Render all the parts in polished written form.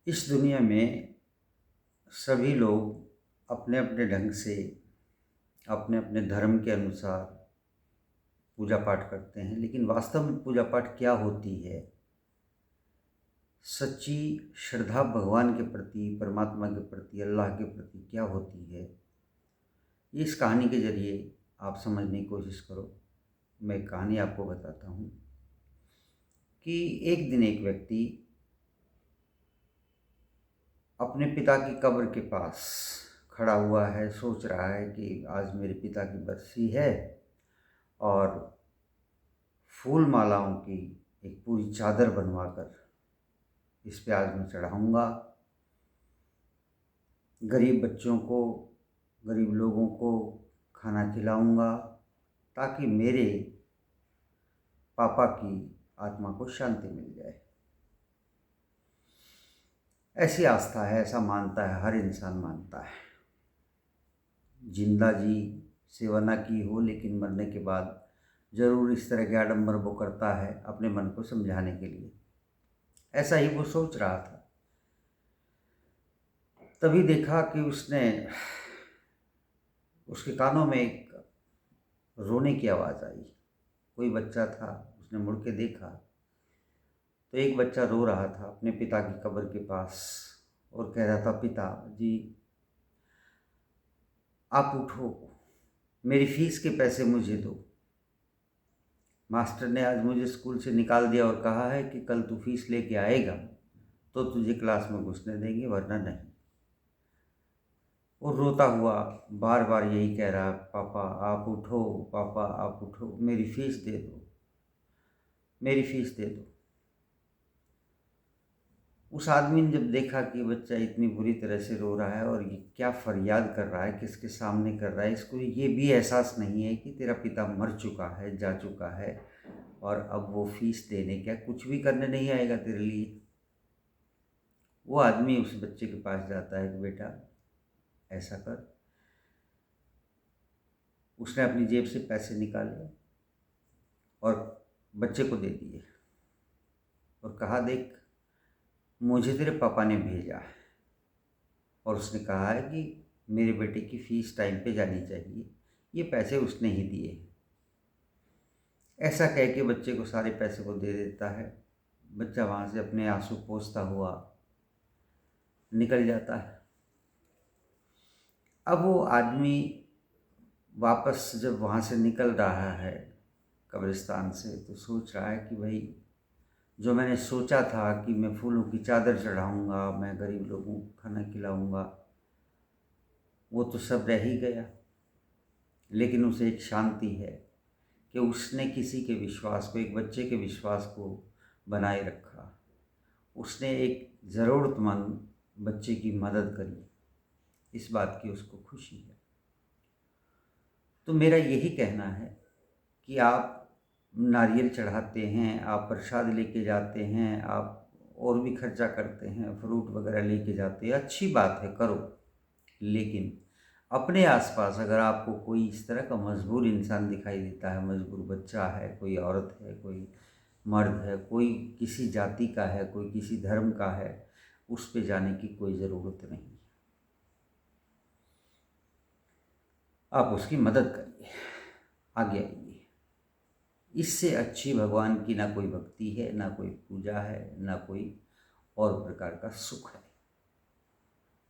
इस दुनिया में सभी लोग अपने अपने ढंग से अपने अपने धर्म के अनुसार पूजा पाठ करते हैं, लेकिन वास्तव में पूजा पाठ क्या होती है? सच्ची श्रद्धा भगवान के प्रति, परमात्मा के प्रति, अल्लाह के प्रति क्या होती है, इस कहानी के ज़रिए आप समझने की कोशिश करो। मैं एक कहानी आपको बताता हूँ कि एक दिन एक व्यक्ति अपने पिता की कब्र के पास खड़ा हुआ है। सोच रहा है कि आज मेरे पिता की बरसी है और फूल मालाओं की एक पूरी चादर बनवाकर इस पे आज मैं चढ़ाऊँगा। गरीब बच्चों को, गरीब लोगों को खाना खिलाऊँगा ताकि मेरे पापा की आत्मा को शांति मिल जाए। ऐसी आस्था है, ऐसा मानता है, हर इंसान मानता है। जिंदा जी सेवा ना की हो, लेकिन मरने के बाद ज़रूर इस तरह के आडंबर वो करता है अपने मन को समझाने के लिए। ऐसा ही वो सोच रहा था। तभी देखा कि उसके कानों में एक रोने की आवाज़ आई। कोई बच्चा था, उसने मुड़ के देखा तो एक बच्चा रो रहा था अपने पिता की कब्र के पास और कह रहा था, पिता जी आप उठो, मेरी फ़ीस के पैसे मुझे दो। मास्टर ने आज मुझे स्कूल से निकाल दिया और कहा है कि कल तू फीस लेके आएगा तो तुझे क्लास में घुसने देंगे, वरना नहीं। वो रोता हुआ बार बार यही कह रहा, पापा आप उठो, पापा आप उठो, मेरी फ़ीस दे दो, मेरी फ़ीस दे दो। उस आदमी ने जब देखा कि बच्चा इतनी बुरी तरह से रो रहा है और ये क्या फरियाद कर रहा है, किसके सामने कर रहा है, इसको ये भी एहसास नहीं है कि तेरा पिता मर चुका है, जा चुका है और अब वो फीस देने क्या कुछ भी करने नहीं आएगा तेरे लिए। वो आदमी उस बच्चे के पास जाता है कि बेटा ऐसा कर। उसने अपनी जेब से पैसे निकाले और बच्चे को दे दिए और कहा, देख मुझे तेरे पापा ने भेजा है और उसने कहा है कि मेरे बेटे की फ़ीस टाइम पे जानी चाहिए, ये पैसे उसने ही दिए। ऐसा कह के बच्चे को सारे पैसे को दे देता है। बच्चा वहाँ से अपने आंसू पोंछता हुआ निकल जाता है। अब वो आदमी वापस जब वहाँ से निकल रहा है कब्रिस्तान से, तो सोच रहा है कि भाई जो मैंने सोचा था कि मैं फूलों की चादर चढ़ाऊँगा, मैं गरीब लोगों को खाना खिलाऊँगा, वो तो सब रह ही गया। लेकिन उसे एक शांति है कि उसने किसी के विश्वास को, एक बच्चे के विश्वास को बनाए रखा। उसने एक ज़रूरतमंद बच्चे की मदद करी, इस बात की उसको खुशी है। तो मेरा यही कहना है कि आप नारियल चढ़ाते हैं, आप प्रसाद लेके जाते हैं, आप और भी खर्चा करते हैं, फ्रूट वगैरह लेके जाते हैं, अच्छी बात है, करो। लेकिन अपने आसपास अगर आपको कोई इस तरह का मजबूर इंसान दिखाई देता है, मजबूर बच्चा है, कोई औरत है, कोई मर्द है, कोई किसी जाति का है, कोई किसी धर्म का है, उस पे जाने की कोई ज़रूरत नहीं। आप उसकी मदद करिए, आगे आइए। इससे अच्छी भगवान की ना कोई भक्ति है, ना कोई पूजा है, ना कोई और प्रकार का सुख है।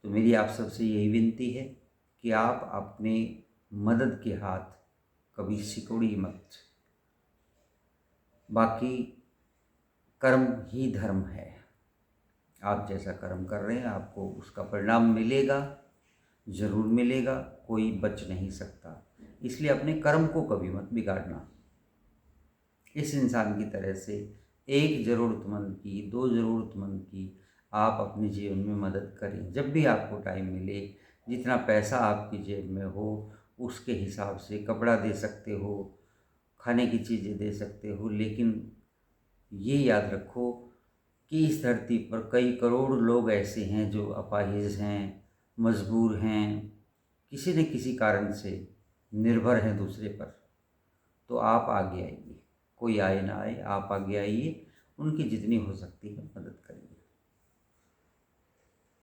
तो मेरी आप सबसे यही विनती है कि आप अपने मदद के हाथ कभी सिकोड़िए मत। बाकी कर्म ही धर्म है। आप जैसा कर्म कर रहे हैं आपको उसका परिणाम मिलेगा, ज़रूर मिलेगा, कोई बच नहीं सकता। इसलिए अपने कर्म को कभी मत बिगाड़ना। इस इंसान की तरह से एक ज़रूरतमंद की, दो ज़रूरतमंद की आप अपने जीवन में मदद करें। जब भी आपको टाइम मिले, जितना पैसा आपकी जेब में हो उसके हिसाब से कपड़ा दे सकते हो, खाने की चीज़ें दे सकते हो। लेकिन ये याद रखो कि इस धरती पर कई करोड़ लोग ऐसे हैं जो अपाहिज हैं, मजबूर हैं, किसी न किसी कारण से निर्भर हैं दूसरे पर। तो आप आगे आइए, कोई आए ना आए, आप आगे आइए, उनकी जितनी हो सकती है मदद करिए।